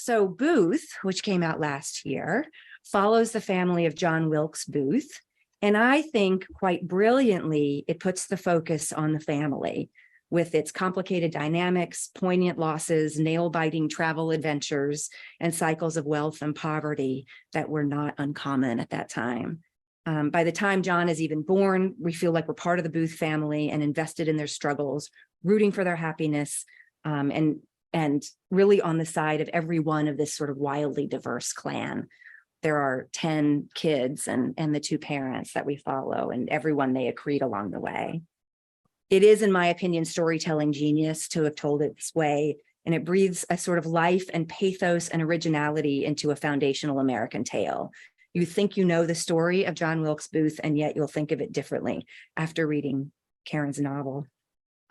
So Booth, which came out last year, follows the family of John Wilkes Booth. And I think quite brilliantly, it puts the focus on the family with its complicated dynamics, poignant losses, nail-biting travel adventures, and cycles of wealth and poverty that were not uncommon at that time. By the time John is even born, we feel like we're part of the Booth family and invested in their struggles, rooting for their happiness, and really on the side of every one of this sort of wildly diverse clan. There are 10 kids and the 2 parents that we follow, and everyone they accrete along the way. It is, in my opinion, storytelling genius to have told it this way, and it breathes a sort of life and pathos and originality into a foundational American tale. You think you know the story of John Wilkes Booth, and yet you'll think of it differently after reading Karen's novel.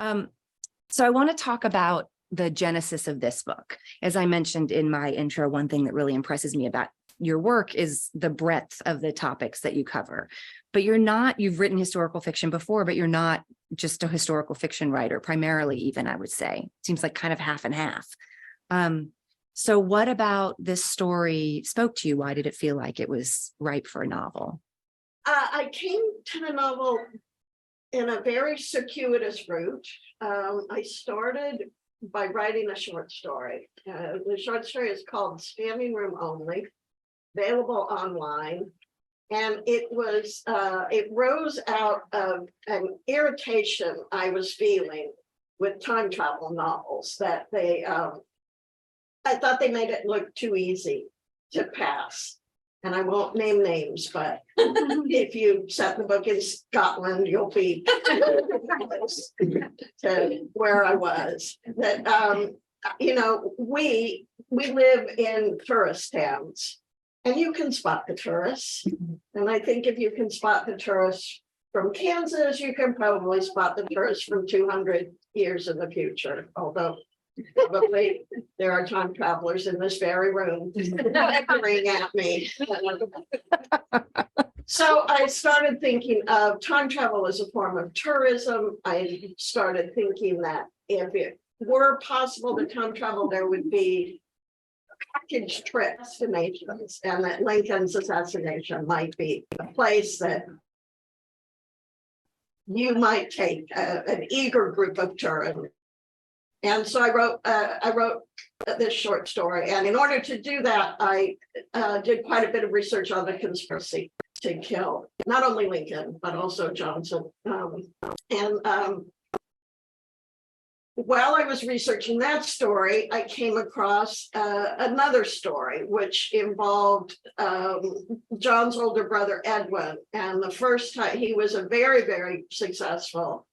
So I want to talk about the genesis of this book. As I mentioned in my intro, one thing that really impresses me about your work is the breadth of the topics that you cover. But you've written historical fiction before, but you're not just a historical fiction writer, primarily even, I would say. Seems like kind of half and half. So what about this story spoke to you? Why did it feel like it was ripe for a novel? I came to the novel in a very circuitous route. I started by writing a short story. The short story is called Standing Room Only, available online. And it rose out of an irritation I was feeling with time travel novels that I thought they made it look too easy to pass. And I won't name names, but if you set the book in Scotland, you'll be close to where I was. That we live in tourist towns, and you can spot the tourists. And I think if you can spot the tourists from Kansas, you can probably spot the tourists from 200 years in the future, although probably there are time travelers in this very room bickering at me. So I started thinking of time travel as a form of tourism. I started thinking that if it were possible to time travel, there would be package trip destinations, and that Lincoln's assassination might be a place that you might take an eager group of tourists. And so I wrote this short story. And in order to do that, I did quite a bit of research on the conspiracy to kill not only Lincoln, but also Johnson. While I was researching that story, I came across another story, which involved John's older brother, Edwin. And the first time, he was a very, very successful,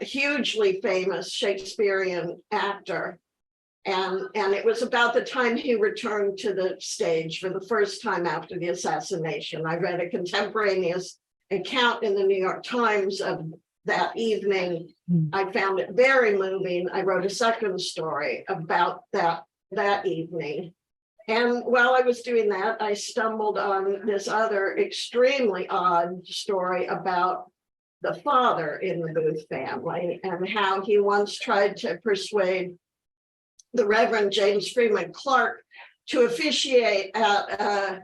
hugely famous Shakespearean actor. And it was about the time he returned to the stage for the first time after the assassination. I read a contemporaneous account in the New York Times of that evening. I found it very moving. I wrote a second story about that evening. And while I was doing that, I stumbled on this other extremely odd story about the father in the Booth family and how he once tried to persuade the Reverend James Freeman Clark to officiate at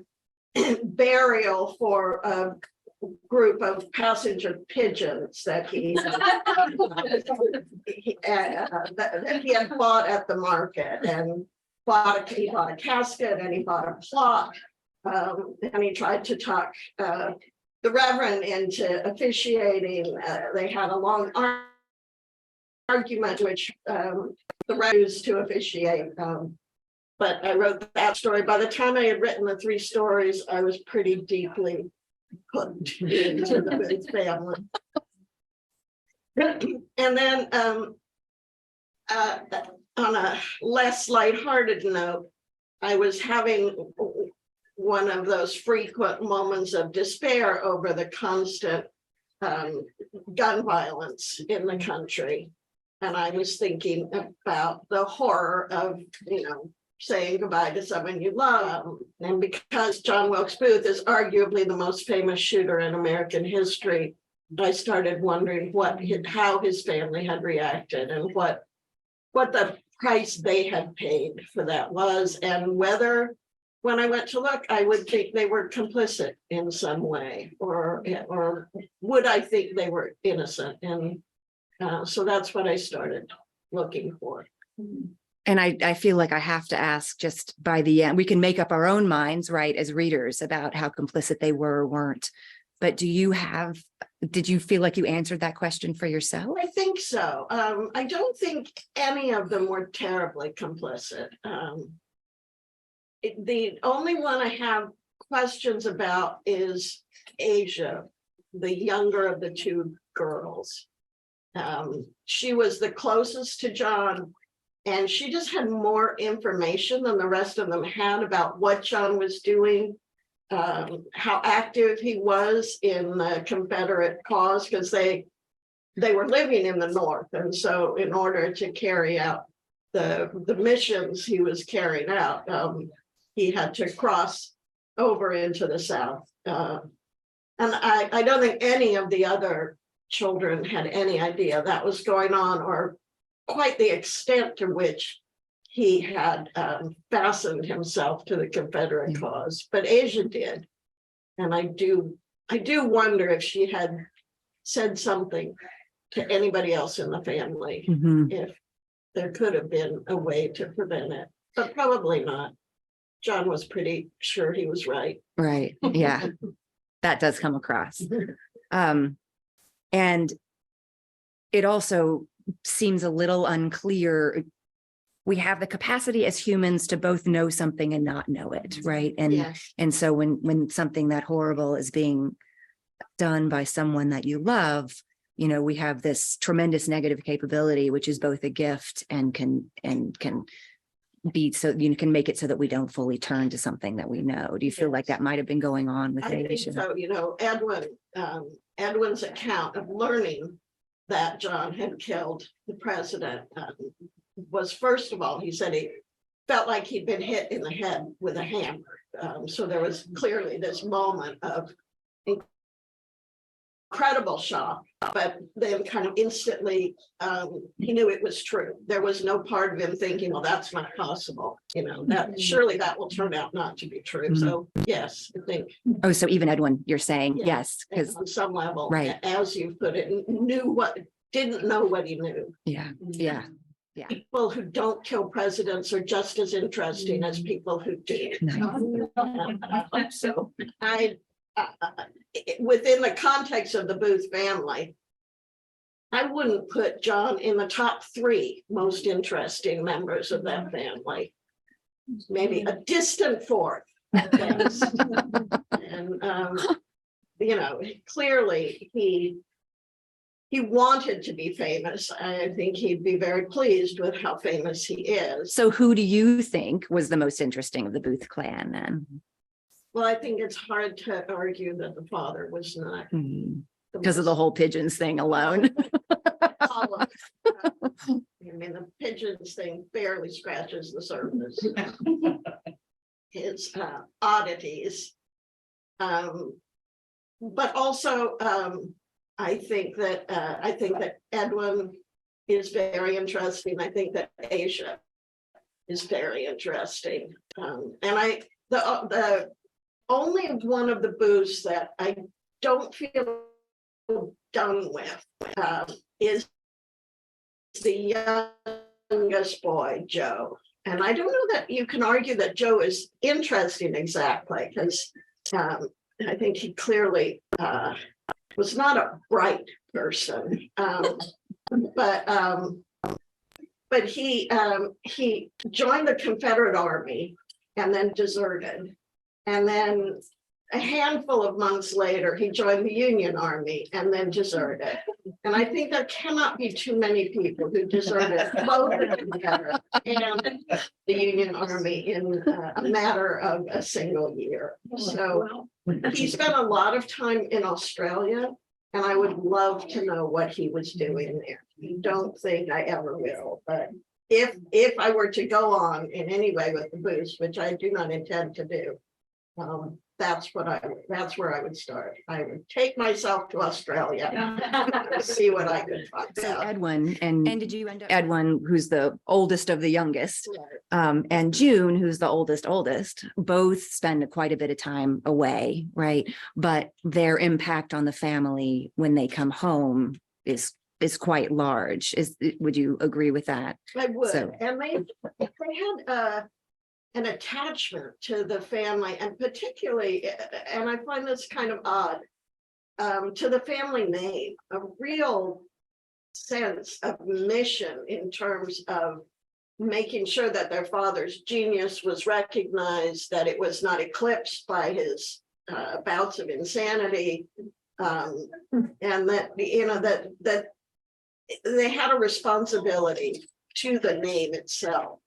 a burial for a group of passenger pigeons that he had bought at the market, and he bought a casket and he bought a plot, and he tried to talk the Reverend into officiating. They had a long argument, which the Reverend used to officiate. But I wrote that story. By the time I had written the 3 stories, I was pretty deeply put into the Booth family. And then on a less lighthearted note, I was having one of those frequent moments of despair over the constant gun violence in the country. And I was thinking about the horror of, saying goodbye to someone you love. And because John Wilkes Booth is arguably the most famous shooter in American history, I started wondering how his family had reacted and what the price they had paid for that was, and whether, when I went to look, I would think they were complicit in some way, or would I think they were innocent? And so that's what I started looking for. And I feel like I have to ask, just by the end, we can make up our own minds, right, as readers, about how complicit they were or weren't. But did you feel like you answered that question for yourself? I think so. I don't think any of them were terribly complicit. The only one I have questions about is Asia, the younger of the two girls. She was the closest to John, and she just had more information than the rest of them had about what John was doing, how active he was in the Confederate cause, because they were living in the North. And so in order to carry out the missions he was carrying out, he had to cross over into the South. And I don't think any of the other children had any idea that was going on, or quite the extent to which he had fastened himself to the Confederate cause. But Asia did. And I do wonder if she had said something to anybody else in the family, if there could have been a way to prevent it, but probably not. John was pretty sure he was right. Right. Yeah, that does come across. And it also seems a little unclear. We have the capacity as humans to both know something and not know it, right? And Yes. and so when something that horrible is being done by someone that you love, you know, we have this tremendous negative capability, which is both a gift and can be, so you can make it so that we don't fully turn to something that we know. Do you feel like that might have been going on with I think Asia? so. You know, Edwin's account of learning that John had killed the president was, first of all, he said he felt like he'd been hit in the head with a hammer. So there was clearly this moment of incredible shock, but then kind of instantly he knew it was true. There was no part of him thinking, well, that's not possible, you know, that surely that will turn out not to be true. So yes, I think. Oh, so even Edwin, you're saying yes, because on some level, right, as you put it, didn't know what he knew. Yeah. People who don't kill presidents are just as interesting as people who do. Nice. So within the context of the Booth family, I wouldn't put John in the top 3 most interesting members of that family. Maybe a distant 4th. And you know, clearly he wanted to be famous. I think he'd be very pleased with how famous he is. So who do you think was the most interesting of the Booth clan then? Well, I think it's hard to argue that the father was not. Because of the whole pigeons thing alone. I mean, the pigeons thing barely scratches the surface. His oddities. But also, I think that Edwin is very interesting. I think that Asia is very interesting. And the only one of the Booths that I don't feel done with is the youngest boy, Joe. And I don't know that you can argue that Joe is interesting exactly, because I think he clearly was not a bright person, but he joined the Confederate Army and then deserted, and then a handful of months later he joined the Union Army and then deserted. And I think there cannot be too many people who deserted both the Confederate and the Union Army in a matter of a single year. So he spent a lot of time in Australia, and I would love to know what he was doing there. I don't think I ever will, but if I were to go on in any way with the Booths, which I do not intend to do, that's where I would start. I would take myself to Australia, and see what I could find So out. Edwin and did you end up Edwin, who's the oldest of the youngest, Right. and June, who's the oldest, both spend quite a bit of time away, right? But their impact on the family when they come home is quite large. Would you agree with that? I would, So- and they had an attachment to the family, and particularly, and I find this kind of odd, to the family name, a real sense of mission in terms of making sure that their father's genius was recognized, that it was not eclipsed by his bouts of insanity, and that that they had a responsibility to the name itself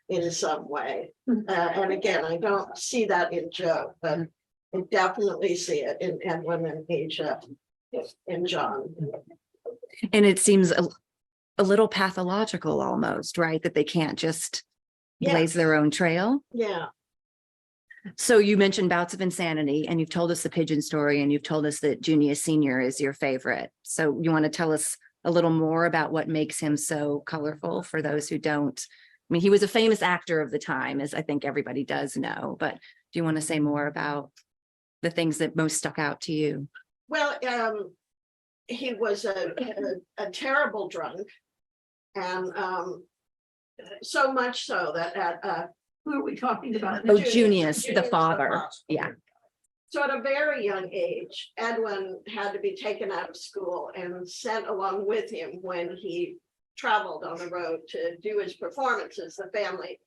in some way. And again, I don't see that in Joe, but I definitely see it in Edwin and Asia and John. And it seems a little pathological almost, right? That they can't just blaze their own trail. Yeah. So you mentioned bouts of insanity, and you've told us the pigeon story, and you've told us that Junius Senior is your favorite. So you want to tell us a little more about what makes him so colorful for those who don't? I mean, he was a famous actor of the time, as I think everybody does know, but do you want to say more about the things that most stuck out to you? Well, he was a terrible drunk, and so much so that at Who are we talking about? Oh, Junius, the father. Yeah. So at a very young age, Edwin had to be taken out of school and sent along with him when he traveled on the road to do his performances. The family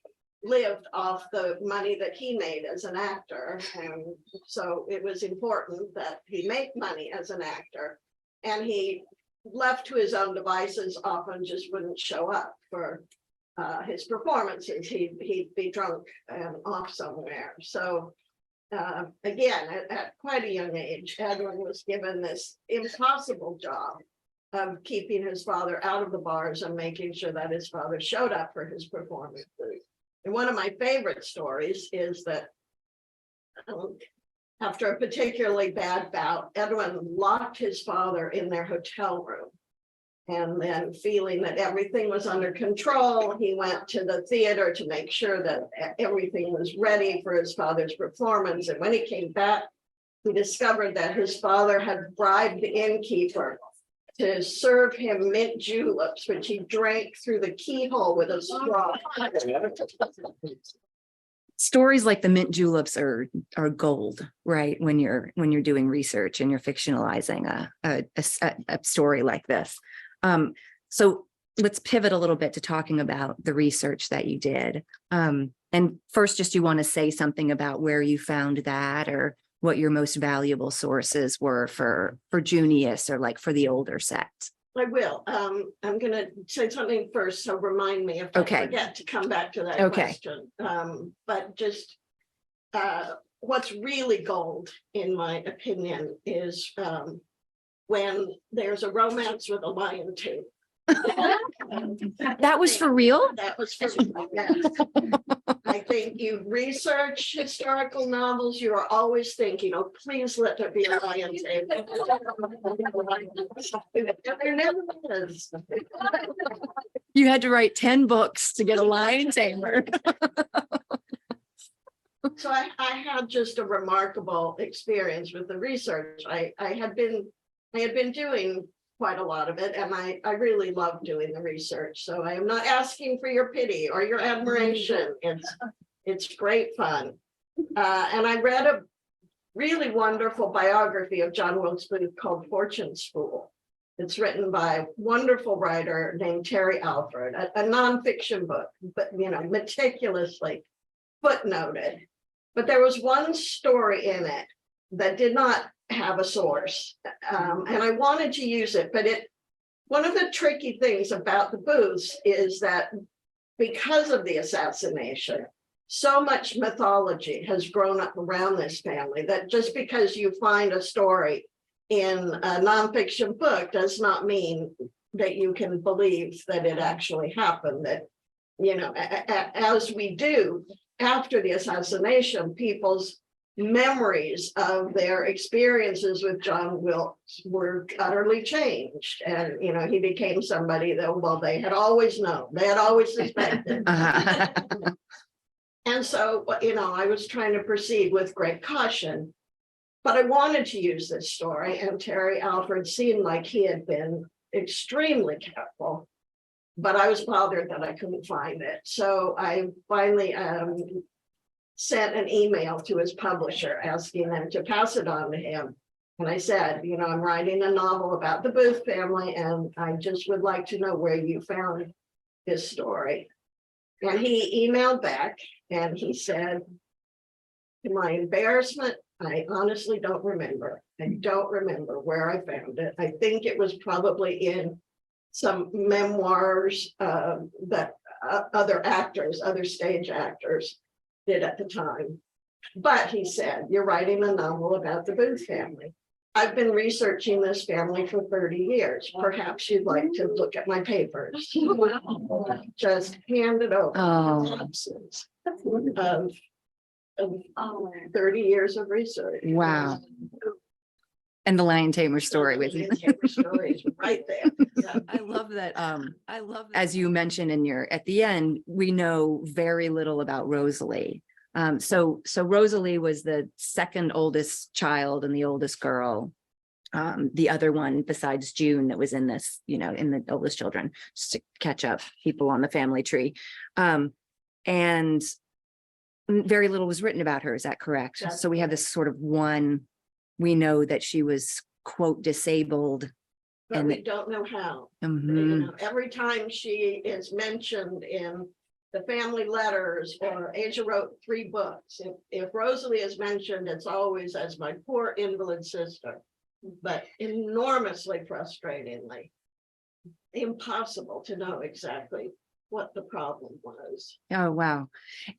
lived off the money that he made as an actor, and so it was important that he make money as an actor. And he, left to his own devices, often just wouldn't show up for his performances. He'd be drunk and off somewhere. So again, at quite a young age, Edwin was given this impossible job of keeping his father out of the bars and making sure that his father showed up for his performances. And one of my favorite stories is that after a particularly bad bout, Edwin locked his father in their hotel room. And then, feeling that everything was under control, he went to the theater to make sure that everything was ready for his father's performance. And when he came back, he discovered that his father had bribed the innkeeper to serve him mint juleps, which he drank through the keyhole with a straw. Stories like the mint juleps are gold, right? When you're doing research and you're fictionalizing a story like this. So let's pivot a little bit to talking about the research that you did. And first, just you want to say something about where you found that, or what your most valuable sources were for Junius, or like for the older set. I will. I'm going to say something first, so remind me if I forget to come back to that question. But just what's really gold, in my opinion, is when there's a romance with a lion too. That was for real? That was for real, yes. I think you research historical novels, you are always thinking, oh, please let there be a lion tamer. There never is. You had to write 10 books to get a lion tamer. So I had just a remarkable experience with the research. I had been doing quite a lot of it, and I really love doing the research. So I am not asking for your pity or your admiration. It's great fun. And I read a really wonderful biography of John Wilkes Booth called Fortune School. It's written by a wonderful writer named Terry Alford, a nonfiction book, but meticulously footnoted. But there was one story in it that did not have a source, and I wanted to use it, but one of the tricky things about the Booths is that because of the assassination, so much mythology has grown up around this family that just because you find a story in a nonfiction book does not mean that you can believe that it actually happened. That, as we do after the assassination, people's memories of their experiences with John Wilkes were utterly changed. And, you know, he became somebody that, well, they had always known, they had always suspected. And so, you know, I was trying to proceed with great caution, but I wanted to use this story, and Terry Alford seemed like he had been extremely careful, but I was bothered that I couldn't find it. So I finally sent an email to his publisher asking them to pass it on to him. And I said, you know, I'm writing a novel about the Booth family, and I just would like to know where you found this story. And he emailed back and he said, to my embarrassment, I honestly don't remember. I don't remember where I found it. I think it was probably in some memoirs that other actors, other stage actors did at the time. But he said, you're writing a novel about the Booth family. I've been researching this family for 30 years. Perhaps you'd like to look at my papers. Just hand it over. Of 30 years of research. Wow. And the Lion Tamer story with you. Story is right there. Yeah. I love that. As you mentioned at the end, we know very little about Rosalie. So Rosalie was the second oldest child and the oldest girl. The other one besides June that was in this, you know, in the oldest children, just to catch up people on the family tree. And very little was written about her. Is that correct? That's so we have this sort of one, we know that she was, quote, disabled. But and we don't know how. Mhm. You know, every time she is mentioned in the family letters, or Asia wrote 3 books. If Rosalie is mentioned, it's always as my poor invalid sister, but enormously frustratingly impossible to know exactly what the problem was. Oh, wow.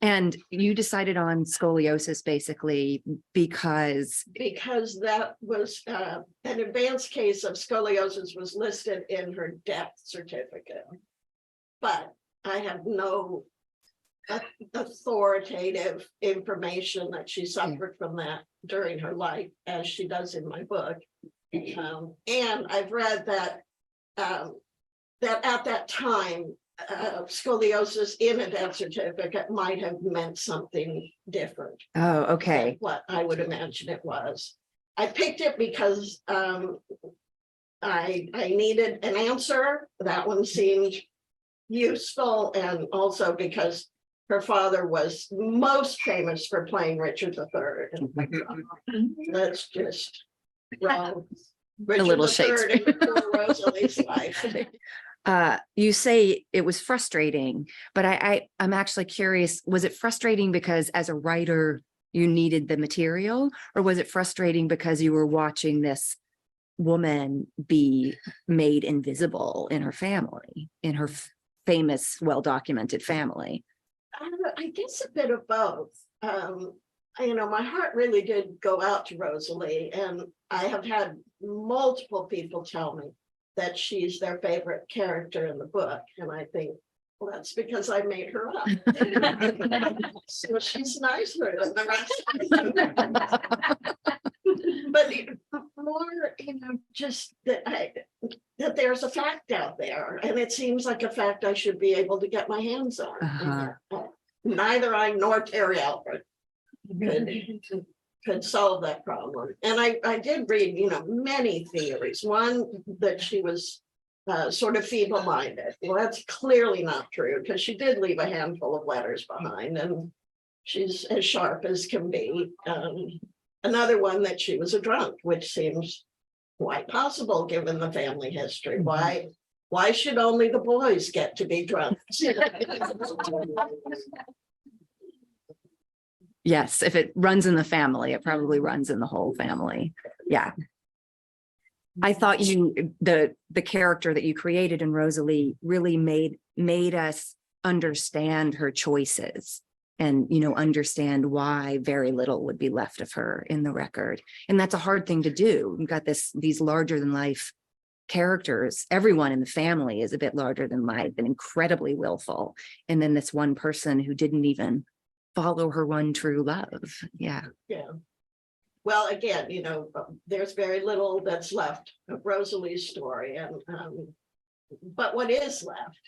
And you decided on scoliosis basically because that was an advanced case of scoliosis was listed in her death certificate. But I have no authoritative information that she suffered from that during her life, as she does in my book. And I've read that that at that time, scoliosis in a death certificate might have meant something different. Oh, okay. Than what I would imagine it was. I picked it because I needed an answer. That one seemed useful, and also because her father was most famous for playing Richard III. That's just wrong. Richard A little III Shakespeare. in poor Rosalie's life. You say it was frustrating, but I'm actually curious, was it frustrating because as a writer, you needed the material, or was it frustrating because you were watching this woman be made invisible in her family, in her famous, well-documented family? I guess a bit of both. You know, my heart really did go out to Rosalie, and I have had multiple people tell me that she's their favorite character in the book. And I think, well, that's because I made her up. So she's nicer than the rest. But more, you know, just that there's a fact out there, and it seems like a fact I should be able to get my hands on. Neither I nor Terry Alford could solve that problem. And I did read, you know, many theories. One, that she was sort of feeble-minded. Well, that's clearly not true, because she did leave a handful of letters behind, and she's as sharp as can be. Another one, that she was a drunk, which seems quite possible given the family history. Why should only the boys get to be drunk? Yes, if it runs in the family, it probably runs in the whole family. Yeah. I thought the character that you created in Rosalie really made us understand her choices, and, you know, understand why very little would be left of her in the record. And that's a hard thing to do. You've got these larger than life characters. Everyone in the family is a bit larger than life and incredibly willful. And then this one person who didn't even follow her one true love. Yeah. Yeah. well, again, there's very little that's left of Rosalie's story, but what is left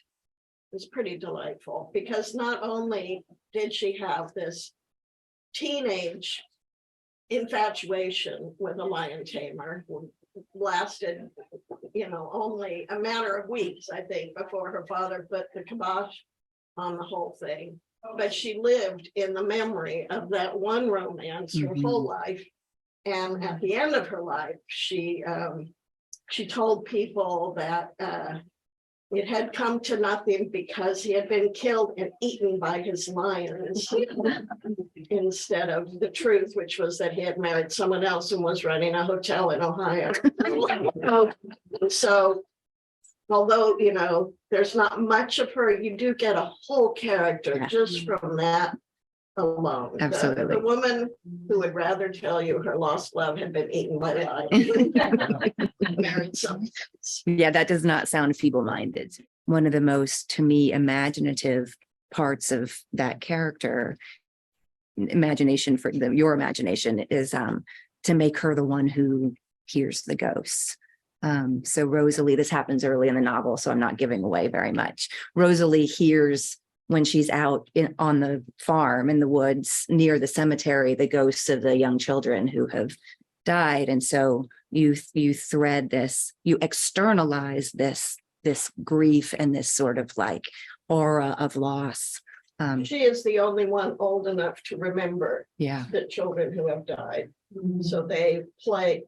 is pretty delightful, because not only did she have this teenage infatuation with a lion tamer, who lasted, only a matter of weeks, I think, before her father put the kibosh on the whole thing. But she lived in the memory of that one romance her whole life. And at the end of her life, she told people that it had come to nothing because he had been killed and eaten by his lions, instead of the truth, which was that he had married someone else and was running a hotel in Ohio. So although, there's not much of her, you do get a whole character just from that alone. Absolutely. The woman who would rather tell you her lost love had been eaten by lions. Married someone else. Yeah, that does not sound feeble-minded. One of the most, to me, imaginative parts of that character, imagination for your imagination, is to make her the one who hears the ghosts. So Rosalie, this happens early in the novel, so I'm not giving away very much. Rosalie hears, when she's out on the farm in the woods near the cemetery, the ghosts of the young children who have died. And so you thread this, you externalize this grief and this sort of like aura of loss. She is the only one old enough to remember the children who have died. So they play,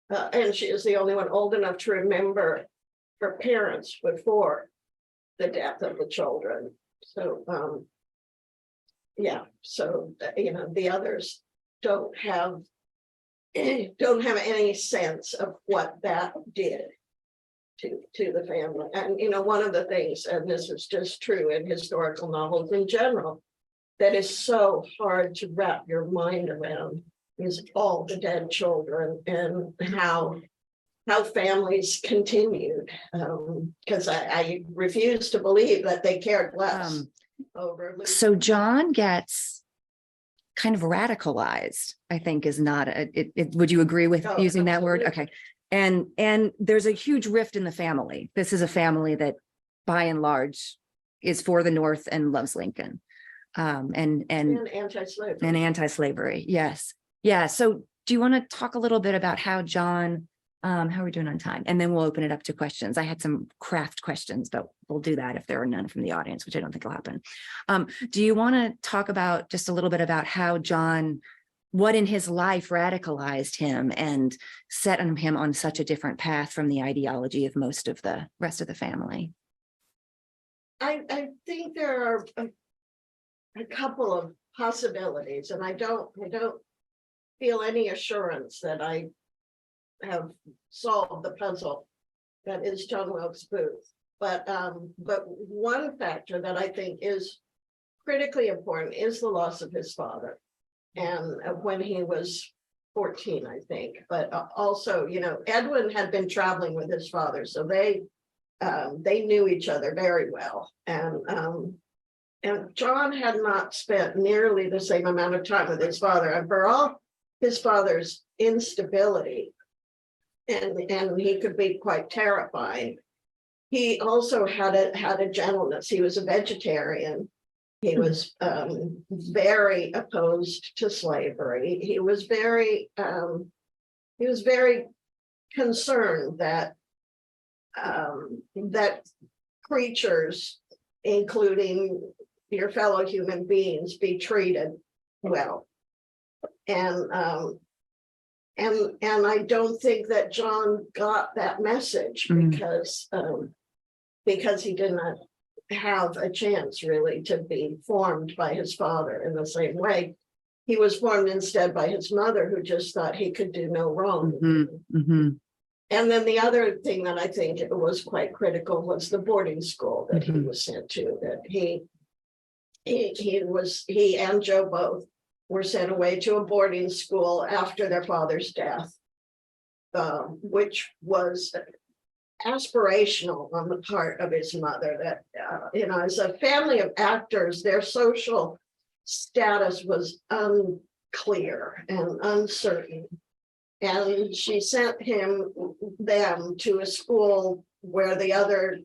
and she is the only one old enough to remember her parents before the death of the children. So, so, the others don't have any sense of what that did to the family. And, one of the things, and this is just true in historical novels in general, that is so hard to wrap your mind around is all the dead children and how families continued, because I refuse to believe that they cared less over. So John gets kind of radicalized, I think, is not would you agree with using that word? Okay. And there's a huge rift in the family. This is a family that by and large is for the North and loves Lincoln. And anti-slavery. And anti-slavery. Yes. Yeah. So do you want to talk a little bit about how John, how are we doing on time? And then we'll open it up to questions. I had some craft questions, but we'll do that if there are none from the audience, which I don't think will happen. Do you want to talk about just a little bit about how John, what in his life radicalized him and set him on such a different path from the ideology of most of the rest of the family? I think there are a couple of possibilities, and I don't feel any assurance that I have solved the puzzle that is John Wilkes Booth. But one factor that I think is critically important is the loss of his father, and when he was 14, I think. But also, Edwin had been traveling with his father, so they knew each other very well, and John had not spent nearly the same amount of time with his father, and for all his father's instability, and he could be quite terrifying, he also had a gentleness. He was a vegetarian. He was very opposed to slavery. He was very concerned that that creatures, including your fellow human beings, be treated well. And I don't think that John got that message because he did not have a chance really to be formed by his father in the same way. He was formed instead by his mother, who just thought he could do no wrong. And then the other thing that I think was quite critical was the boarding school that he was sent to. That he and Joe both were sent away to a boarding school after their father's death, which was aspirational on the part of his mother. That as a family of actors, their social status was clear and uncertain. And she sent them to a school where the other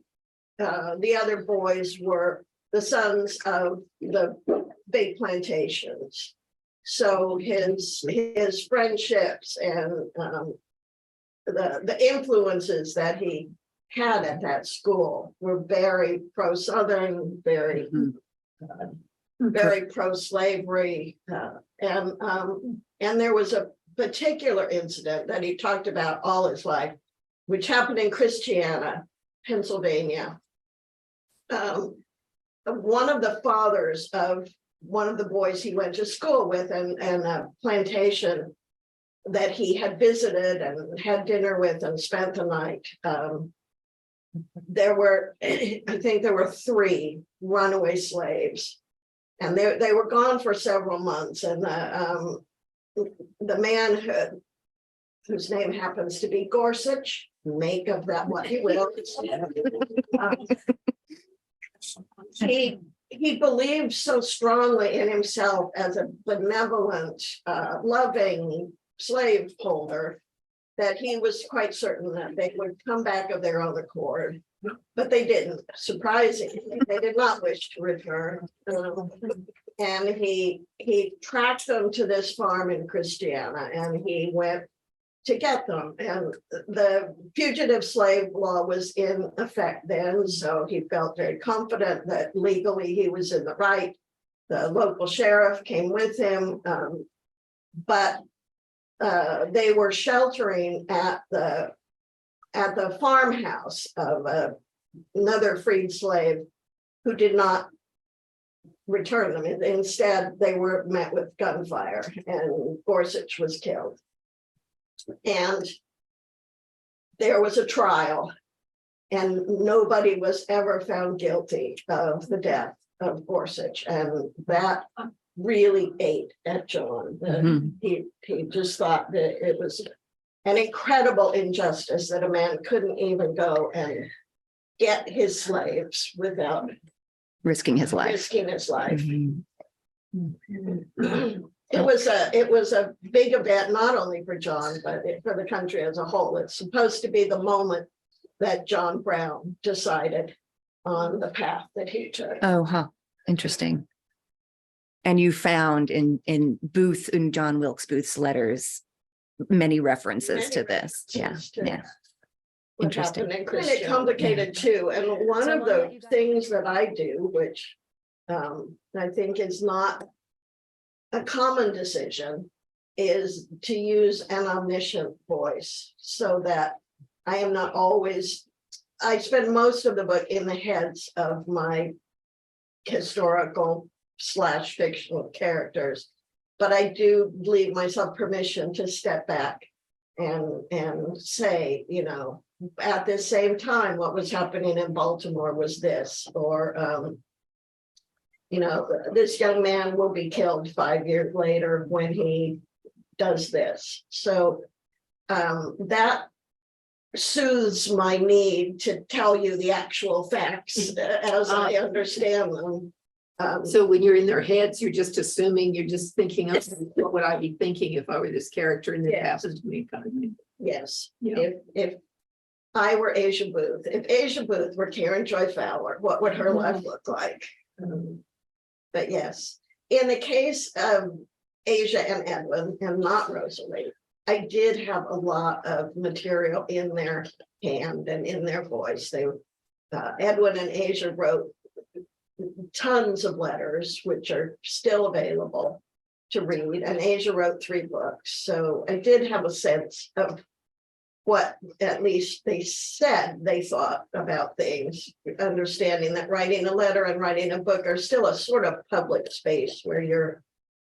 boys were the sons of the big plantations. So his friendships and the influences that he had at that school were very pro-Southern, very pro-slavery, and there was a particular incident that he talked about all his life, which happened in Christiana, Pennsylvania. One of the fathers of one of the boys he went to school with and a plantation that he had visited and had dinner with and spent the night. I think there were 3 runaway slaves, and they were gone for several months. And the man whose name happens to be Gorsuch, make of that what he will. He believed so strongly in himself as a benevolent, loving slaveholder that he was quite certain that they would come back of their own accord. But they didn't. Surprisingly, they did not wish to return. And he tracked them to this farm in Christiana, and he went to get them. And the fugitive slave law was in effect then, so he felt very confident that legally he was in the right. The local sheriff came with him, but they were sheltering at the farmhouse of another freed slave who did not return them. Instead, they were met with gunfire, and Gorsuch was killed. And there was a trial, and nobody was ever found guilty of the death of Gorsuch, and that really ate at John. He just thought that it was an incredible injustice that a man couldn't even go and get his slaves without risking his life. It was a big event, not only for John, but for the country as a whole. It's supposed to be the moment that John Brown decided on the path that he took. Oh, huh. Interesting. And you found in John Wilkes Booth's letters many references to this. Yeah. Interesting. And it complicated too. And one of the things that I do, which I think is not a common decision, is to use an omniscient voice, so that I am not always, I spend most of the book in the heads of my historical / fictional characters, but I do leave myself permission to step back and say, at the same time, what was happening in Baltimore was this, or this young man will be killed 5 years later when he does this. So that soothes my need to tell you the actual facts as I understand them. So when you're in their heads, you're just assuming, you're just thinking of what would I be thinking if I were this character and it happened to me, kind of thing. Yes. Yeah. If I were Asia Booth, if Asia Booth were Karen Joy Fowler, what would her life look like? But yes, in the case of Asia and Edwin, and not Rosalie, I did have a lot of material in their hand and in their voice. Edwin and Asia wrote tons of letters, which are still available to read, and Asia wrote 3 books. So I did have a sense of what at least they said they thought about things, understanding that writing a letter and writing a book are still a sort of public space where you're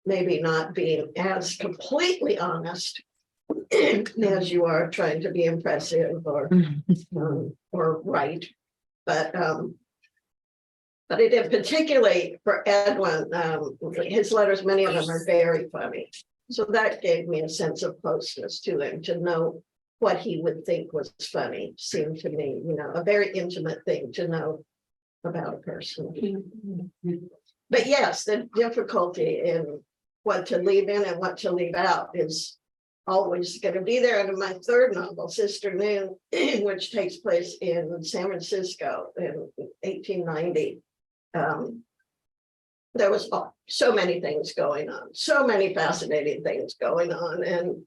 maybe not being as completely honest as you are trying to be impressive or right. But it did, particularly for Edwin, his letters, many of them are very funny. So that gave me a sense of closeness to him, to know what he would think was funny. Seemed to me, a very intimate thing to know about a person. But yes, the difficulty in what to leave in and what to leave out is always going to be there. And in my third novel, Sister Noon, which takes place in San Francisco in 1890, there was so many things going on, so many fascinating things going on. And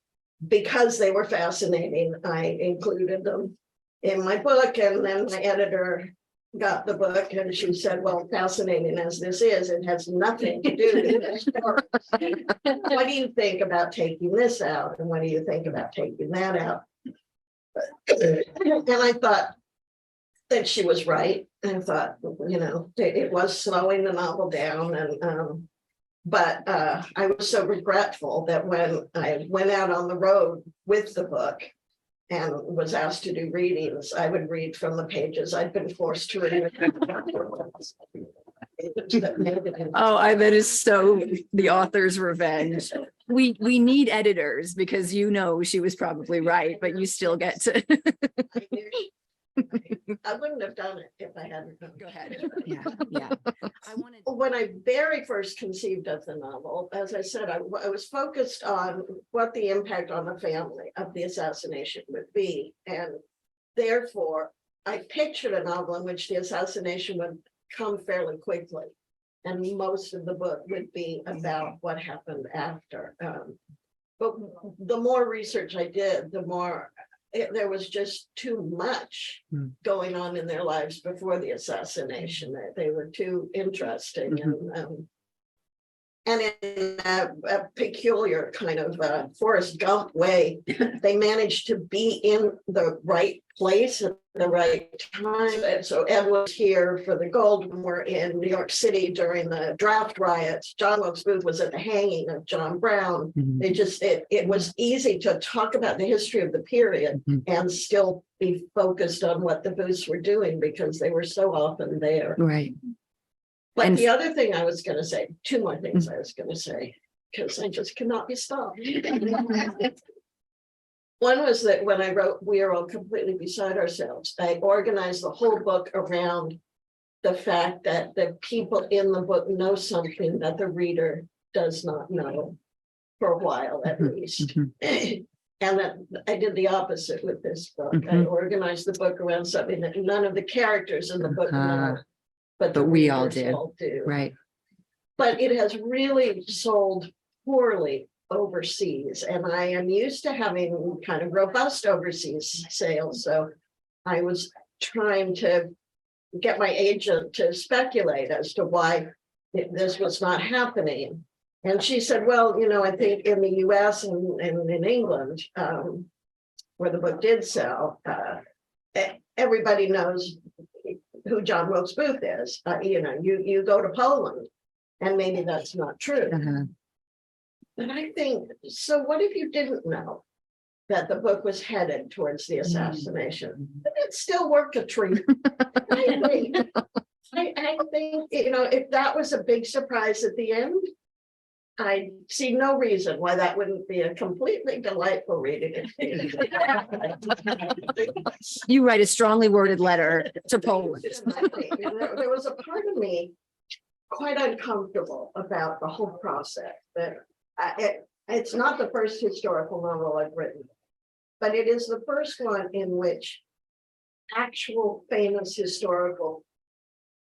because they were fascinating, I included them in my book. And then my editor got the book and she said, well, fascinating as this is, it has nothing to do with this story. What do you think about taking this out? And what do you think about taking that out? And I thought that she was right. I thought, you know, it was slowing the novel down. And but I was so regretful that when I went out on the road with the book and was asked to do readings, I would read from the pages I'd been forced to read. Oh, I bet it's so the author's revenge. We need editors because you know she was probably right, but you still get to. I wouldn't have done it if I hadn't done it. Go ahead. Yeah. I wanted. When I very first conceived of the novel, as I said, I was focused on what the impact on the family of the assassination would be. And therefore, I pictured a novel in which the assassination would come fairly quickly. And most of the book would be about what happened after. But the more research I did, the more there was just too much going on in their lives before the assassination. They were too interesting. And in a peculiar kind of Forrest Gump way, they managed to be in the right place at the right time. And so Ed was here for the gold. We're in New York City during the draft riots. John Wilkes Booth was at the hanging of John Brown. It was easy to talk about the history of the period and still be focused on what the Booths were doing because they were so often there. Right. But And the other thing I was going to say, two more things I was going to say, because I just cannot be stopped. One was that when I wrote We Are All Completely Beside Ourselves, I organized the whole book around the fact that the people in the book know something that the reader does not know for a while, at least. And that I did the opposite with this book. I organized the book around something that none of the characters in the book know. But we all do. Right. But it has really sold poorly overseas. And I am used to having kind of robust overseas sales. So I was trying to get my agent to speculate as to why this was not happening. And she said, well, you know, I think in the US and in England, where the book did sell, everybody knows who John Wilkes Booth is. You know, you go to Poland and maybe that's not true. And I think, so what if you didn't know that the book was headed towards the assassination? But it still worked a treat. I think, you know, if that was a big surprise at the end, I see no reason why that wouldn't be a completely delightful reading. You write a strongly worded letter to Poland. There was a part of me quite uncomfortable about the whole process. That it's not the first historical novel I've written, but it is the first one in which actual famous historical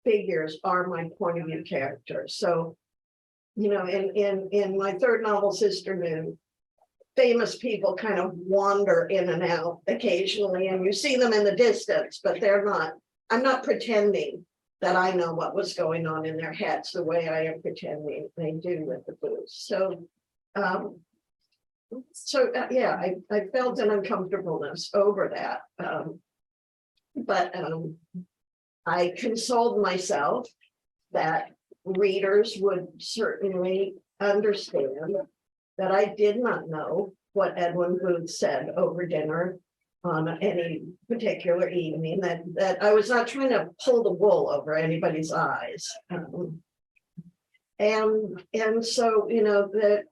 figures are my point of view characters. So, you know, in my third novel, Sister Noon, famous people kind of wander in and out occasionally, and you see them in the distance, but they're not, I'm not pretending that I know what was going on in their heads the way I am pretending they do with the Booths. Yeah, I felt an uncomfortableness over that. But I consoled myself that readers would certainly understand that I did not know what Edwin Booth said over dinner on any particular evening, that I was not trying to pull the wool over anybody's eyes. And so, you know, that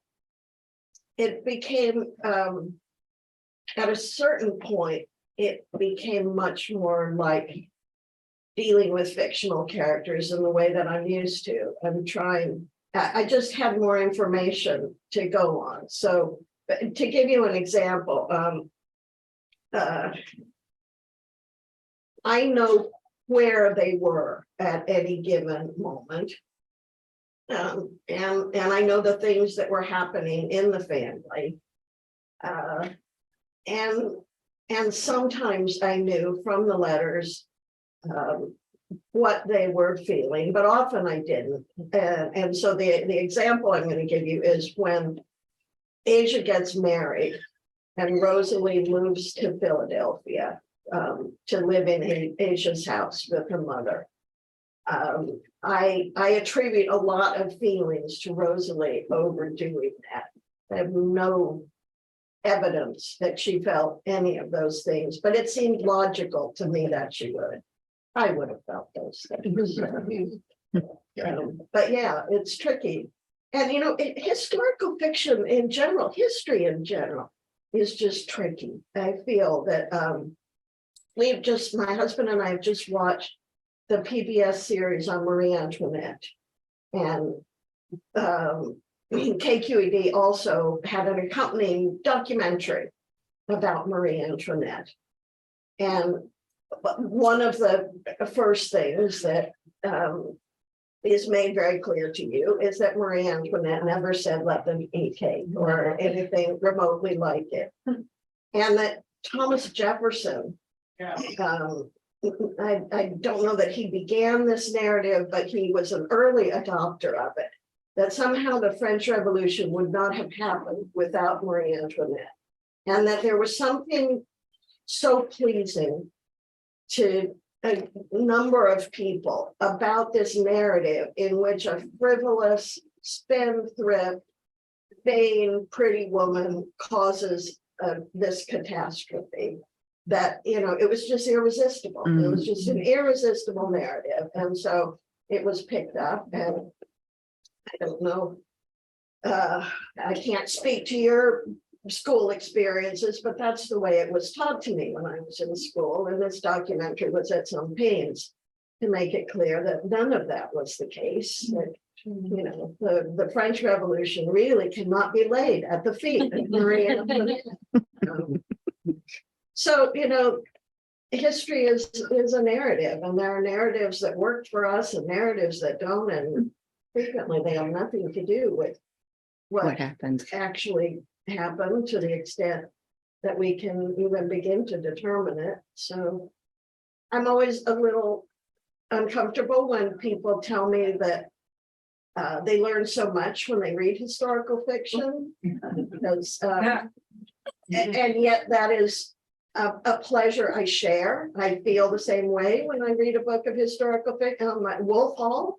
it became, at a certain point, it became much more like dealing with fictional characters in the way that I'm used to. I'm trying I just had more information to go on. So but to give you an example, I know where they were at any given moment. And I know the things that were happening in the family. And sometimes I knew from the letters what they were feeling, but often I didn't. And so the example I'm going to give you is when Asia gets married and Rosalie moves to Philadelphia to live in Asia's house with her mother. I attribute a lot of feelings to Rosalie overdoing that. I have no evidence that she felt any of those things, but it seemed logical to me that she would. I would have felt those things. But yeah, it's tricky. And historical fiction in general, history in general, is just tricky. I feel that my husband and I have just watched the PBS series on Marie Antoinette, and KQED also had an accompanying documentary about Marie Antoinette. And one of the first things that is made very clear to you is that Marie Antoinette never said let them eat cake or anything remotely like it. And that Thomas Jefferson, I don't know that he began this narrative, but he was an early adopter of it, that somehow the French Revolution would not have happened without Marie Antoinette. And that there was something so pleasing to a number of people about this narrative in which a frivolous, spendthrift, vain, pretty woman causes this catastrophe. That, it was just irresistible. It was just an irresistible narrative. And so it was picked up, and I don't know, I can't speak to your school experiences, but that's the way it was taught to me when I was in school. And this documentary was at some pains to make it clear that none of that was the case. That, the French Revolution really cannot be laid at the feet of Marie Antoinette. So, history is a narrative, and there are narratives that work for us and narratives that don't, and frequently they have nothing to do with what happened actually happened, to the extent that we can even begin to determine it. So I'm always a little uncomfortable when people tell me that they learn so much when they read historical fiction, because and yet that is a pleasure I share. I feel the same way when I read a book of historical fiction. Like Wolf Hall,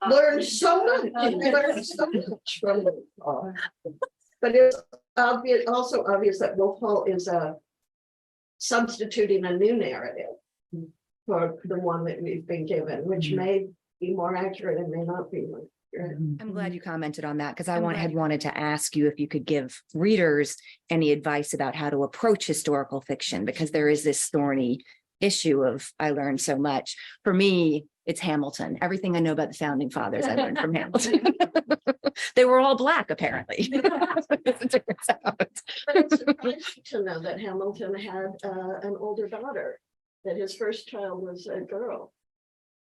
learned so much. Learned so much from Wolf Hall. But it's also obvious that Wolf Hall is substituting a new narrative for the one that we've been given, which may be more accurate and may not be more accurate. I'm glad you commented on that, because I had wanted to ask you if you could give readers any advice about how to approach historical fiction, because there is this thorny issue of I learned so much. For me, it's Hamilton. Everything I know about the founding fathers, I learned from Hamilton. They were all Black, apparently. But it's surprising to know that Hamilton had an older daughter, that his first child was a girl.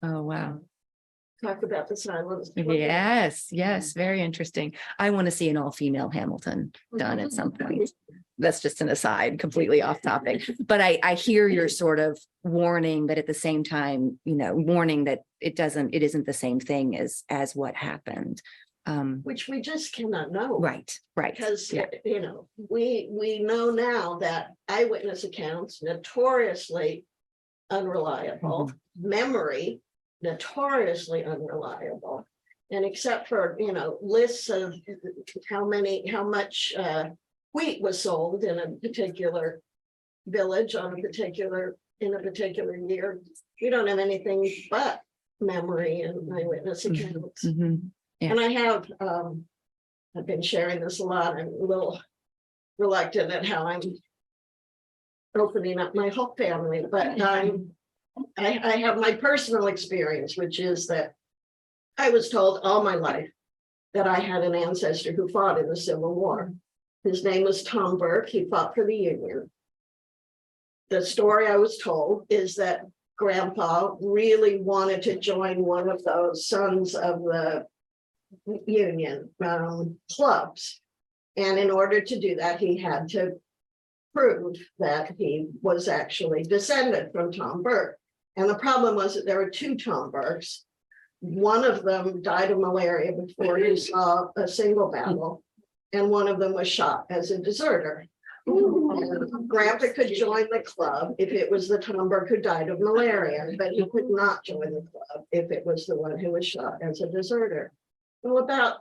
Oh, wow. Talk about the silence. Yes, very interesting. I want to see an all-female Hamilton done at some point. That's just an aside, completely off topic. But I hear your sort of warning, but at the same time, warning that it isn't the same thing as what happened. Which we just cannot know. Right. Because, we know now that eyewitness accounts, notoriously unreliable, memory, notoriously unreliable. And except for, lists of how much wheat was sold in a particular village in a particular year, we don't have anything but memory and eyewitness accounts. Yeah. And I have, I've been sharing this a lot. I'm a little reluctant at how I'm opening up my whole family, but I have my personal experience, which is that I was told all my life that I had an ancestor who fought in the Civil War. His name was Tom Burke. He fought for the Union. The story I was told is that Grandpa really wanted to join one of those Sons of the Union clubs. And in order to do that, he had to prove that he was actually descended from Tom Burke. And the problem was that there were two Tom Burkes. One of them died of malaria before he saw a single battle, and one of them was shot as a deserter. And Grandpa could join the club if it was the Tom Burke who died of malaria, but he could not join the club if it was the one who was shot as a deserter. Well, about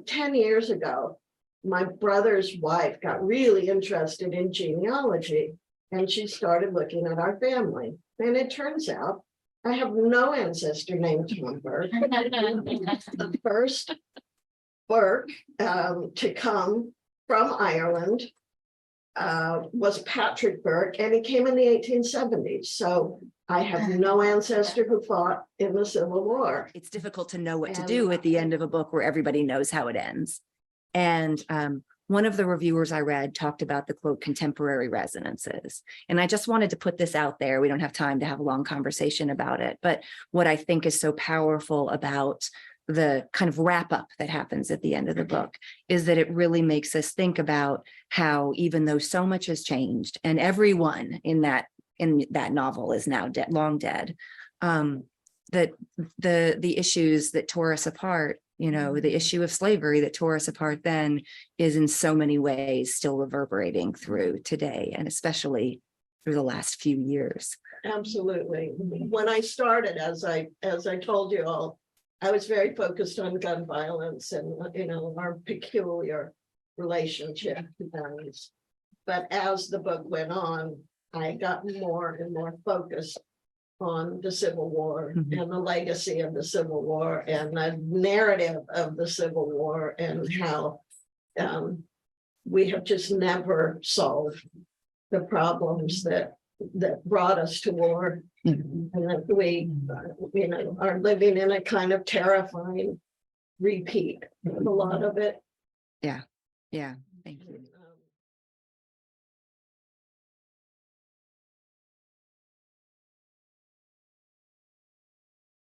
10 years ago, my brother's wife got really interested in genealogy, and she started looking at our family. And it turns out I have no ancestor named Tom Burke. The first Burke to come from Ireland was Patrick Burke, and he came in the 1870s. So I have no ancestor who fought in the Civil War. It's difficult to know what to do at the end of a book where everybody knows how it ends. And one of the reviewers I read talked about the quote contemporary resonances. And I just wanted to put this out there. We don't have time to have a long conversation about it. But what I think is so powerful about the kind of wrap up that happens at the end of the book is that it really makes us think about how, even though so much has changed and everyone in that novel is now dead, long dead, that the issues that tore us apart, you know, the issue of slavery that tore us apart then is in so many ways still reverberating through today, and especially through the last few years. Absolutely. When I started, as I told you all, I was very focused on gun violence and, you know, our peculiar relationship to guns. But as the book went on, I got more and more focused on the Civil War and the legacy of the Civil War and the narrative of the Civil War, and how we have just never solved the problems that brought us to war. And that we, you know, are living in a kind of terrifying repeat of a lot of it. Yeah. Thank you.